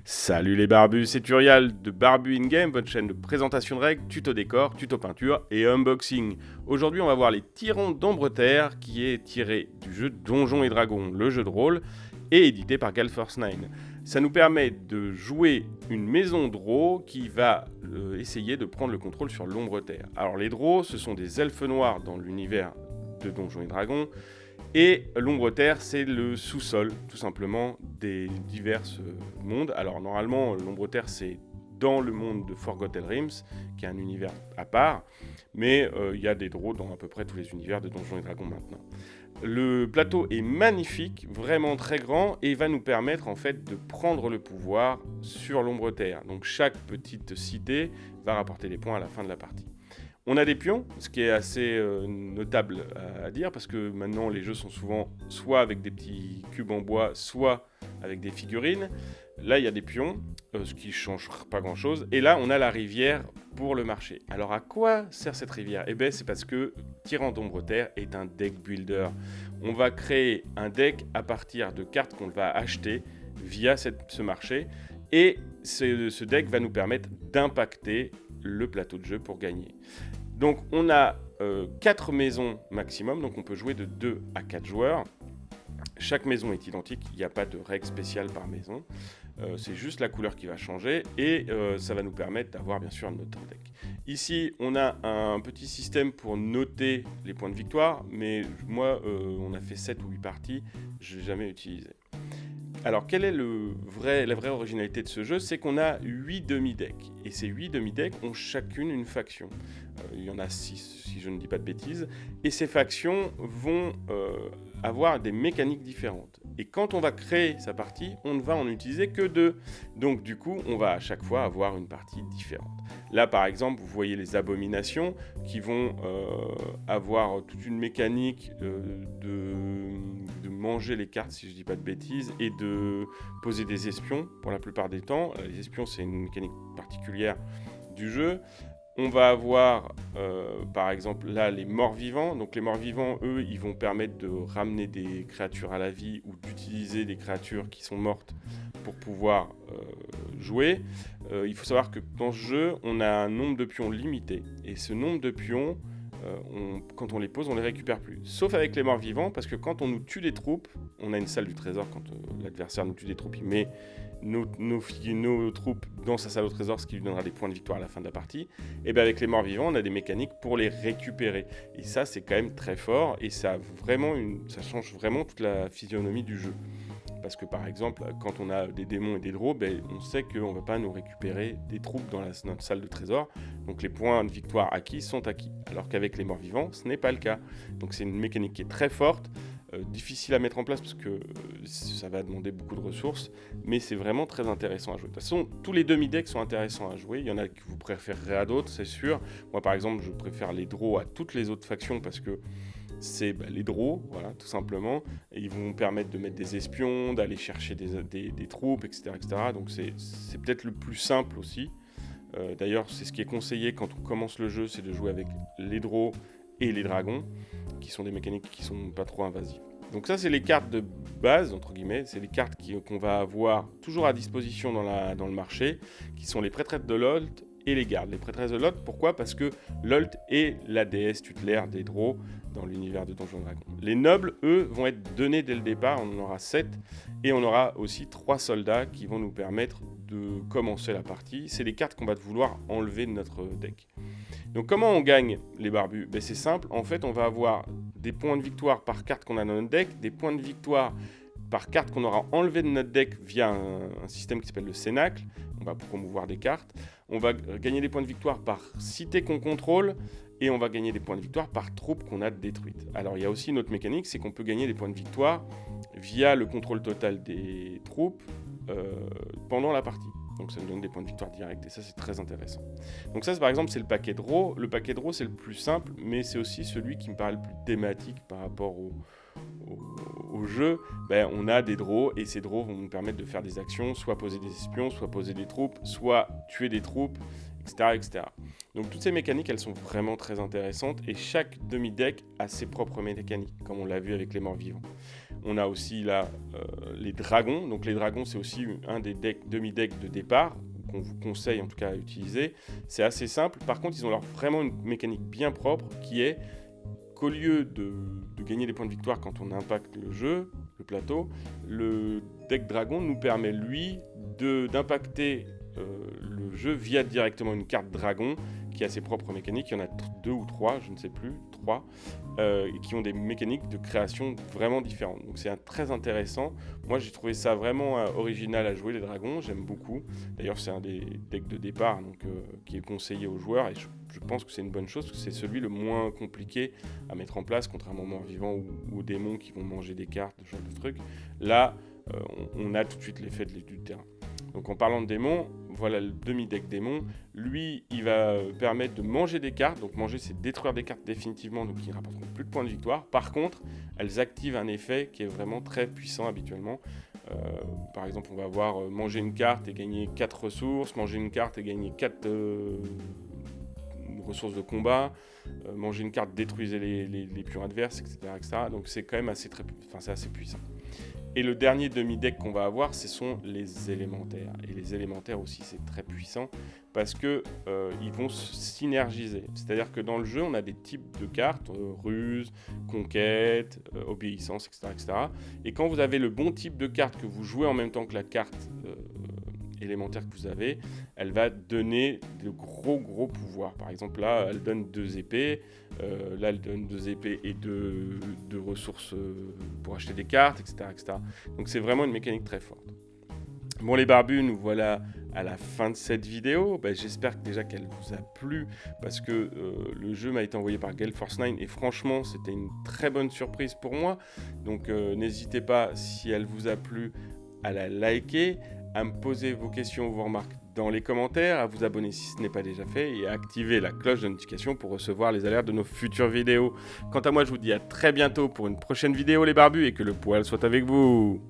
Salut les barbus, c'est Turial de Barbu In Game, votre chaîne de présentation de règles, tuto décor, tuto peinture et unboxing. Aujourd'hui, on va voir les Tyrans d'Ombre Terre, qui est tiré du jeu Donjons et Dragons, le jeu de rôle, et édité par Galeforce 9. Ça nous permet de jouer une maison draw qui va essayer de prendre le contrôle sur l'Ombre Terre. Alors les draws, ce sont des elfes noirs dans l'univers de Donjons et Dragons. Et l'Ombre Terre, c'est le sous-sol, tout simplement, des divers mondes. Alors normalement, l'Ombre Terre, c'est dans le monde de Forgotten Realms, qui est un univers à part, mais il y a des draws dans à peu près tous les univers de Donjons et Dragons maintenant. Le plateau est magnifique, vraiment très grand, et va nous permettre en fait de prendre le pouvoir sur l'Ombre Terre. Donc chaque petite cité va rapporter des points à la fin de la partie. On a des pions, ce qui est assez notable à dire, parce que maintenant les jeux sont souvent soit avec des petits cubes en bois, soit avec des figurines. Là, il y a des pions, ce qui ne change pas grand-chose. Et là, on a la rivière pour le marché. Alors, à quoi sert cette rivière ? Eh bien, c'est parce que Tyrans d'Ombre Terre est un deck builder. On va créer un deck à partir de cartes qu'on va acheter via ce marché. Et ce deck va nous permettre d'impacter le plateau de jeu pour gagner. Donc on a 4 maisons maximum, donc on peut jouer de 2 à 4 joueurs. Chaque maison est identique, il n'y a pas de règle spéciale par maison. C'est juste la couleur qui va changer et ça va nous permettre d'avoir bien sûr notre deck. Ici, on a un petit système pour noter les points de victoire, mais moi, on a fait 7 ou 8 parties, je n'ai jamais utilisé. Alors, quelle est la vraie originalité de ce jeu ? C'est qu'on a 8 demi-decks. Et ces 8 demi-decks ont chacune une faction. Il y en a 6, si je ne dis pas de bêtises. Et ces factions vont avoir des mécaniques différentes. Et quand on va créer sa partie, on ne va en utiliser que 2. Donc, du coup, on va à chaque fois avoir une partie différente. Là, par exemple, vous voyez les abominations qui vont avoir toute une mécanique de manger les cartes, si je ne dis pas de bêtises, et de poser des espions pour la plupart des temps. Les espions, c'est une mécanique particulière du jeu. On va avoir, par exemple, là, les morts-vivants. Donc les morts-vivants, eux, ils vont permettre de ramener des créatures à la vie ou d'utiliser des créatures qui sont mortes pour pouvoir jouer. Il faut savoir que dans ce jeu, on a un nombre de pions limité. Et ce nombre de pions, quand on les pose, on les récupère plus. Sauf avec les morts vivants, parce que quand on nous tue des troupes, on a une salle du trésor, quand l'adversaire nous tue des troupes, il met nos troupes dans sa salle au trésor, ce qui lui donnera des points de victoire à la fin de la partie. Et bien avec les morts vivants, on a des mécaniques pour les récupérer. Et ça, c'est quand même très fort, et ça change vraiment toute la physionomie du jeu. Parce que par exemple, quand on a des démons et des draws, on sait qu'on ne va pas nous récupérer des troupes dans notre salle de trésor. Donc les points de victoire acquis sont acquis. Alors qu'avec les morts vivants, ce n'est pas le cas. Donc c'est une mécanique qui est très forte, difficile à mettre en place parce que ça va demander beaucoup de ressources. Mais c'est vraiment très intéressant à jouer. De toute façon, tous les demi-decks sont intéressants à jouer. Il y en a que vous préférerez à d'autres, c'est sûr. Moi par exemple, je préfère les draws à toutes les autres factions parce que c'est les draws, voilà, tout simplement. Et ils vont permettre de mettre des espions, d'aller chercher des troupes, etc., etc. Donc c'est peut-être le plus simple aussi. D'ailleurs, c'est ce qui est conseillé quand on commence le jeu, c'est de jouer avec les draws et les dragons, qui sont des mécaniques qui sont pas trop invasives. Donc ça, c'est les cartes de base, entre guillemets. C'est les cartes qu'on va avoir toujours à disposition dans le marché, qui sont les prêtresses de Lolt et les gardes. Les prêtresses de Lolt, pourquoi ? Parce que Lolt est la déesse tutélaire des draws dans l'univers de Donjons & Dragons. Les nobles, eux, vont être donnés dès le départ, on en aura 7, et on aura aussi 3 soldats qui vont nous permettre de commencer la partie. C'est les cartes qu'on va vouloir enlever de notre deck. Donc comment on gagne les barbus ? C'est simple, en fait on va avoir des points de victoire par carte qu'on a dans notre deck, des points de victoire par carte qu'on aura enlevé de notre deck via un système qui s'appelle le Cénacle. On va promouvoir des cartes. On va gagner des points de victoire par cité qu'on contrôle et on va gagner des points de victoire par troupe qu'on a détruite. Alors il y a aussi une autre mécanique, c'est qu'on peut gagner des points de victoire via le contrôle total des troupes pendant la partie. Donc ça nous donne des points de victoire directs et ça c'est très intéressant. Donc ça par exemple c'est le paquet draw. Le paquet draw c'est le plus simple mais c'est aussi celui qui me paraît le plus thématique par rapport au jeu. On a des draws et ces draws vont nous permettre de faire des actions, soit poser des espions, soit poser des troupes, soit tuer des troupes, etc., etc. Donc toutes ces mécaniques elles sont vraiment très intéressantes et chaque demi-deck a ses propres mécaniques comme on l'a vu avec les morts vivants. On a aussi là les dragons. Donc les dragons, c'est aussi un des demi-decks de départ qu'on vous conseille en tout cas à utiliser. C'est assez simple. Par contre, ils ont vraiment une mécanique bien propre qui est qu'au lieu de gagner des points de victoire quand on impacte le jeu, le plateau, le deck dragon nous permet lui d'impacter le jeu via directement une carte dragon qui a ses propres mécaniques. Il y en a 2 ou 3, je ne sais plus, 3, qui ont des mécaniques de création vraiment différentes. Donc c'est très intéressant. Moi j'ai trouvé ça vraiment original à jouer, les dragons, j'aime beaucoup. D'ailleurs c'est un des decks de départ donc, qui est conseillé aux joueurs, et je pense que c'est une bonne chose, parce que c'est celui le moins compliqué à mettre en place, contrairement aux morts-vivants ou aux démons qui vont manger des cartes, ce genre de trucs. Là, on a tout de suite l'effet du terrain. Donc en parlant de démons, voilà le demi-deck démon. Lui, il va permettre de manger des cartes. Donc manger, c'est détruire des cartes définitivement, donc qui ne rapporteront plus de points de victoire. Par contre, elles activent un effet qui est vraiment très puissant habituellement. Par exemple, on va avoir manger une carte et gagner 4 ressources, manger une carte et gagner 4 ressources de combat, manger une carte, détruisez les pions adverses, etc. Donc c'est quand même assez puissant. Et le dernier demi-deck qu'on va avoir, ce sont les élémentaires. Et les élémentaires aussi, c'est très puissant parce que ils vont se synergiser. C'est-à-dire que dans le jeu, on a des types de cartes, ruse, conquête, obéissance, etc. Et quand vous avez le bon type de carte que vous jouez en même temps que la carte élémentaire que vous avez, elle va donner de gros pouvoirs. Par exemple, là, elle donne 2 épées. Là, elle donne 2 épées et 2 ressources pour acheter des cartes, etc. Donc, c'est vraiment une mécanique très forte. Bon, les barbus, nous voilà à la fin de cette vidéo. J'espère déjà qu'elle vous a plu, parce que le jeu m'a été envoyé par Gale Force 9 et franchement, c'était une très bonne surprise pour moi. Donc, n'hésitez pas, si elle vous a plu, à la liker, à me poser vos questions ou vos remarques dans les commentaires, à vous abonner si ce n'est pas déjà fait et à activer la cloche de notification pour recevoir les alertes de nos futures vidéos. Quant à moi, je vous dis à très bientôt pour une prochaine vidéo les barbus, et que le poil soit avec vous.